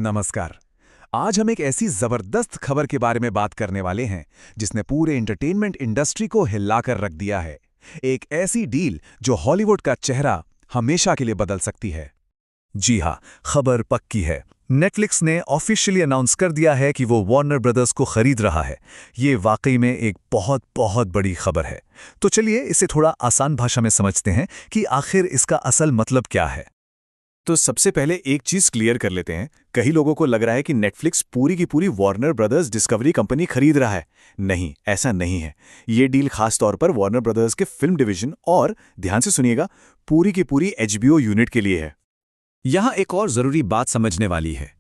नमस्कार। आज हम एक ऐसी जबरदस्त खबर के बारे में बात करने वाले हैं जिसने पूरे एंटरटेनमेंट इंडस्ट्री को हिलाकर रख दिया है। एक ऐसी डील जो हॉलीवुड का चेहरा हमेशा के लिए बदल सकती है। जी हाँ, खबर पक्की है। नेटफ्लिक्स ने ऑफिशियली अनाउंस कर दिया है कि वो वार्नर ब्रदर्स को खरीद रहा है। ये वाकई में एक बहुत बहुत बड़ी खबर है। तो चलिए इसे थोड़ा आसान भाषा में समझते हैं कि आखिर इसका असल मतलब क्या है। तो सबसे पहले एक चीज क्लियर कर लेते हैं। कई लोगों को लग रहा है कि नेटफ्लिक्स पूरी की पूरी वार्नर ब्रदर्स डिस्कवरी कंपनी खरीद रहा है। नहीं, ऐसा नहीं है। ये डील खास तौर पर वार्नर ब्रदर्स के फिल्म डिवीजन और, ध्यान से सुनिएगा, पूरी की पूरी एचबीओ यूनिट के लिए है। यहाँ एक और जरूरी बात समझने वाली है।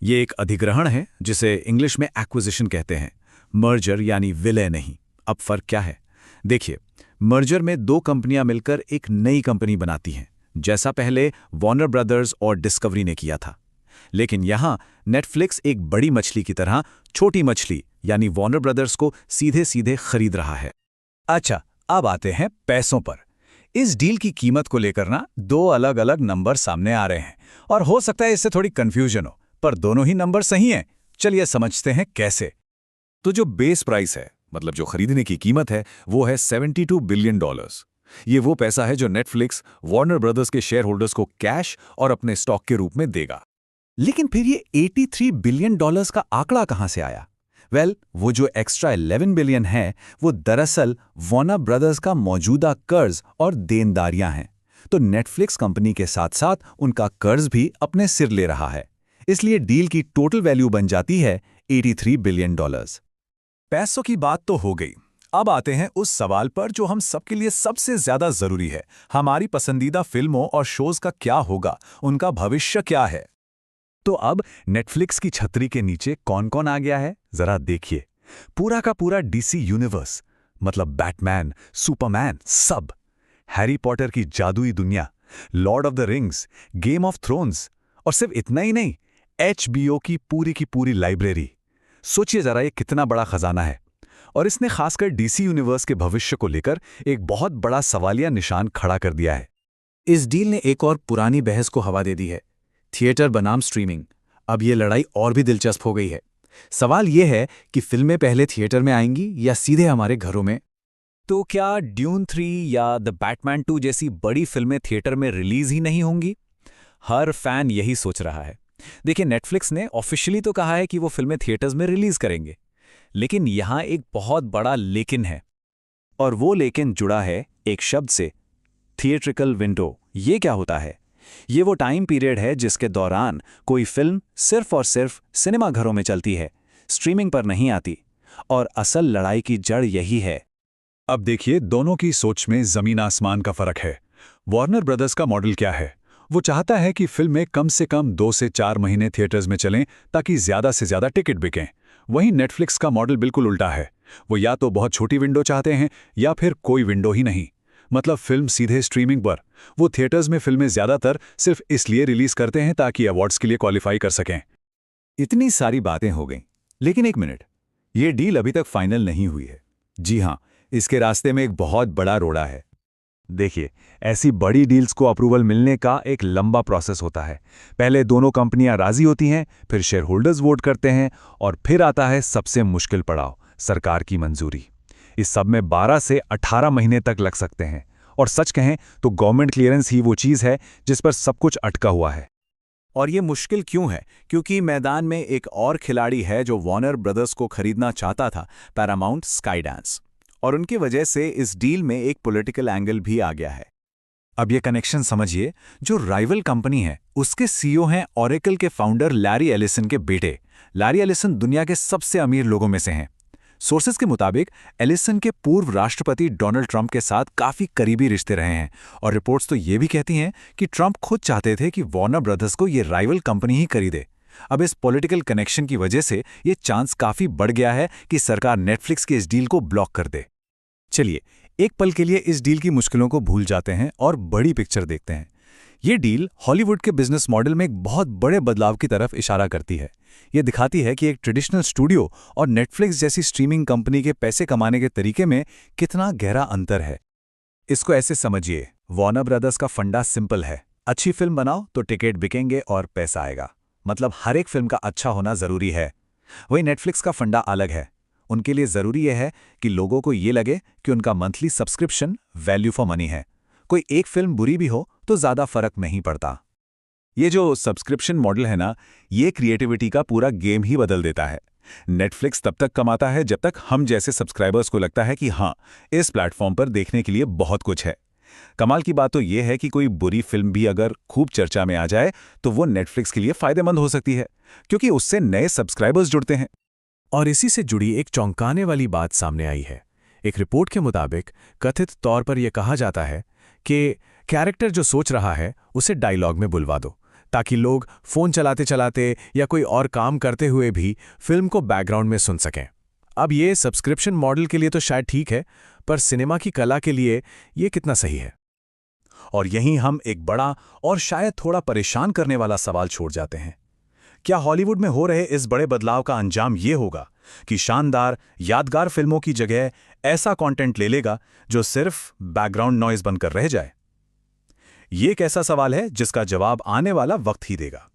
ये एक अधिग्रहण है जिसे इंग्लिश में एक्विजिशन कहते हैं, मर्जर यानी विलय नहीं। अब फर्क क्या है? देखिए, मर्जर में दो कंपनियां मिलकर एक नई कंपनी बनाती हैं, जैसा पहले वार्नर ब्रदर्स और डिस्कवरी ने किया था। लेकिन यहां नेटफ्लिक्स एक बड़ी मछली की तरह छोटी मछली यानी वार्नर ब्रदर्स को सीधे सीधे खरीद रहा है। अच्छा, अब आते हैं पैसों पर। इस डील की कीमत को लेकर दो अलग अलग नंबर सामने आ रहे हैं और हो सकता है इससे थोड़ी कंफ्यूजन हो, पर दोनों ही नंबर सही हैं। चलिए समझते हैं कैसे। तो जो बेस प्राइस है, मतलब जो खरीदने की कीमत है, वो है $72 बिलियन। ये वो पैसा है जो नेटफ्लिक्स वार्नर ब्रदर्स के शेयर होल्डर्स को कैश और अपने स्टॉक के रूप में देगा। लेकिन फिर ये $83 बिलियन का आंकड़ा कहां से आया? वो जो एक्स्ट्रा 11 बिलियन है वो दरअसल वार्नर ब्रदर्स का मौजूदा कर्ज और देनदारियां हैं। तो नेटफ्लिक्स कंपनी के साथ साथ उनका कर्ज भी अपने सिर ले रहा है। इसलिए डील की टोटल वैल्यू बन जाती है $83 बिलियन। पैसों की बात तो हो गई। अब आते हैं उस सवाल पर जो हम सबके लिए सबसे ज्यादा जरूरी है। हमारी पसंदीदा फिल्मों और शोज का क्या होगा, उनका भविष्य क्या है? तो अब नेटफ्लिक्स की छतरी के नीचे कौन कौन आ गया है, जरा देखिए। पूरा का पूरा डीसी यूनिवर्स, मतलब बैटमैन, सुपरमैन, सब। हैरी पॉटर की जादुई दुनिया, Lord of the rings, game of thrones, और सिर्फ इतना ही नहीं, एचबीओ की पूरी लाइब्रेरी। सोचिए जरा, ये कितना बड़ा खजाना है। और इसने खासकर डीसी यूनिवर्स के भविष्य को लेकर एक बहुत बड़ा सवालिया निशान खड़ा कर दिया है। इस डील ने एक और पुरानी बहस को हवा दे दी है, थिएटर बनाम स्ट्रीमिंग। अब ये लड़ाई और भी दिलचस्प हो गई है। सवाल ये है कि फिल्में पहले थिएटर में आएंगी या सीधे हमारे घरों में। तो क्या ड्यून 3 या द बैटमैन 2 जैसी बड़ी फिल्में थिएटर में रिलीज ही नहीं होंगी? हर फैन यही सोच रहा है। देखिए, नेटफ्लिक्स ने ऑफिशियली तो कहा है कि वो फिल्में थिएटर्स में रिलीज करेंगे, लेकिन यहां एक बहुत बड़ा लेकिन है। और वो लेकिन जुड़ा है एक शब्द से, थिएट्रिकल विंडो। ये क्या होता है? ये वो टाइम पीरियड है जिसके दौरान कोई फिल्म सिर्फ और सिर्फ सिनेमा घरों में चलती है, स्ट्रीमिंग पर नहीं आती। और असल लड़ाई की जड़ यही है। अब देखिए, दोनों की सोच में जमीन आसमान का फर्क है। वार्नर ब्रदर्स का मॉडल क्या है? वो चाहता है कि फिल्में कम से कम 2 से 4 महीने थिएटर्स में चलें ताकि ज्यादा से ज्यादा टिकट बिकें। वहीं नेटफ्लिक्स का मॉडल बिल्कुल उल्टा है। वो या तो बहुत छोटी विंडो चाहते हैं या फिर कोई विंडो ही नहीं, मतलब फिल्म सीधे स्ट्रीमिंग पर। वो थिएटर्स में फिल्में ज्यादातर सिर्फ इसलिए रिलीज करते हैं ताकि अवार्ड्स के लिए क्वालिफाई कर सकें। इतनी सारी बातें हो गईं, लेकिन एक मिनट, ये डील अभी तक फाइनल नहीं हुई है। जी हाँ, इसके रास्ते में एक बहुत बड़ा रोड़ा है। देखिए, ऐसी बड़ी डील्स को अप्रूवल मिलने का एक लंबा प्रोसेस होता है। पहले दोनों कंपनियां राजी होती हैं, फिर शेयर होल्डर्स वोट करते हैं, और फिर आता है सबसे मुश्किल पड़ाव, सरकार की मंजूरी। इस सब में 12 से 18 महीने तक लग सकते हैं। और सच कहें तो गवर्नमेंट क्लियरेंस ही वो चीज़ है जिस पर सब कुछ अटका हुआ है। और ये मुश्किल क्यों है? क्योंकि मैदान में एक और खिलाड़ी है जो वार्नर ब्रदर्स को खरीदना चाहता था, पैरामाउंट स्काईडांस। और उनकी वजह से इस डील में एक पॉलिटिकल एंगल भी आ गया है। अब ये कनेक्शन समझिए। जो राइवल कंपनी है उसके सीईओ हैं ओरेकल के फाउंडर लैरी एलिसन के बेटे। लैरी एलिसन दुनिया के सबसे अमीर लोगों में से हैं। सोर्सेज के मुताबिक एलिसन के पूर्व राष्ट्रपति डोनाल्ड ट्रंप के साथ काफी करीबी रिश्ते रहे हैं, और रिपोर्ट्स तो ये भी कहती हैं कि ट्रंप खुद चाहते थे कि वार्नर ब्रदर्स को ये राइवल कंपनी ही खरीदे। अब इस पॉलिटिकल कनेक्शन की वजह से ये चांस काफी बढ़ गया है कि सरकार नेटफ्लिक्स के इस डील को ब्लॉक कर दे। चलिए एक पल के लिए इस डील की मुश्किलों को भूल जाते हैं और बड़ी पिक्चर देखते हैं। ये डील हॉलीवुड के बिजनेस मॉडल में एक बहुत बड़े बदलाव की तरफ इशारा करती है। ये दिखाती है कि एक ट्रेडिशनल स्टूडियो और नेटफ्लिक्स जैसी स्ट्रीमिंग कंपनी के पैसे कमाने के तरीके में कितना गहरा अंतर है। इसको ऐसे समझिए, वार्नर ब्रदर्स का फंडा सिंपल है, अच्छी फिल्म बनाओ तो टिकट बिकेंगे और पैसा आएगा। मतलब हर एक फिल्म का अच्छा होना जरूरी है। वही नेटफ्लिक्स का फंडा अलग है। उनके लिए जरूरी यह है कि लोगों को ये लगे कि उनका monthly subscription value for money है। कोई एक फिल्म बुरी भी हो तो ज्यादा फर्क नहीं पड़ता। ये जो सब्सक्रिप्शन मॉडल है ना, ये क्रिएटिविटी का पूरा गेम ही बदल देता है। नेटफ्लिक्स तब तक कमाता है जब तक हम जैसे सब्सक्राइबर्स को लगता है कि हाँ, इस प्लेटफॉर्म पर देखने के लिए बहुत कुछ है। कमाल की बात तो यह है कि कोई बुरी फिल्म भी अगर खूब चर्चा में आ जाए तो वो नेटफ्लिक्स के लिए फायदेमंद हो सकती है, क्योंकि उससे नए सब्सक्राइबर्स जुड़ते हैं। और इसी से जुड़ी एक चौंकाने वाली बात सामने आई है। एक रिपोर्ट के मुताबिक कथित तौर पर यह कहा जाता है कि कैरेक्टर जो सोच रहा है उसे डायलॉग में बुलवा दो, ताकि लोग फोन चलाते चलाते या कोई और काम करते हुए भी फिल्म को बैकग्राउंड में सुन सकें। अब ये सब्सक्रिप्शन मॉडल के लिए तो शायद ठीक है, पर सिनेमा की कला के लिए ये कितना सही है? और यहीं हम एक बड़ा और शायद थोड़ा परेशान करने वाला सवाल छोड़ जाते हैं। क्या हॉलीवुड में हो रहे इस बड़े बदलाव का अंजाम ये होगा कि शानदार, यादगार फिल्मों की जगह ऐसा कंटेंट ले लेगा जो सिर्फ बैकग्राउंड नॉइज बनकर रह जाए? ये एक ऐसा सवाल है जिसका जवाब आने वाला वक्त ही देगा।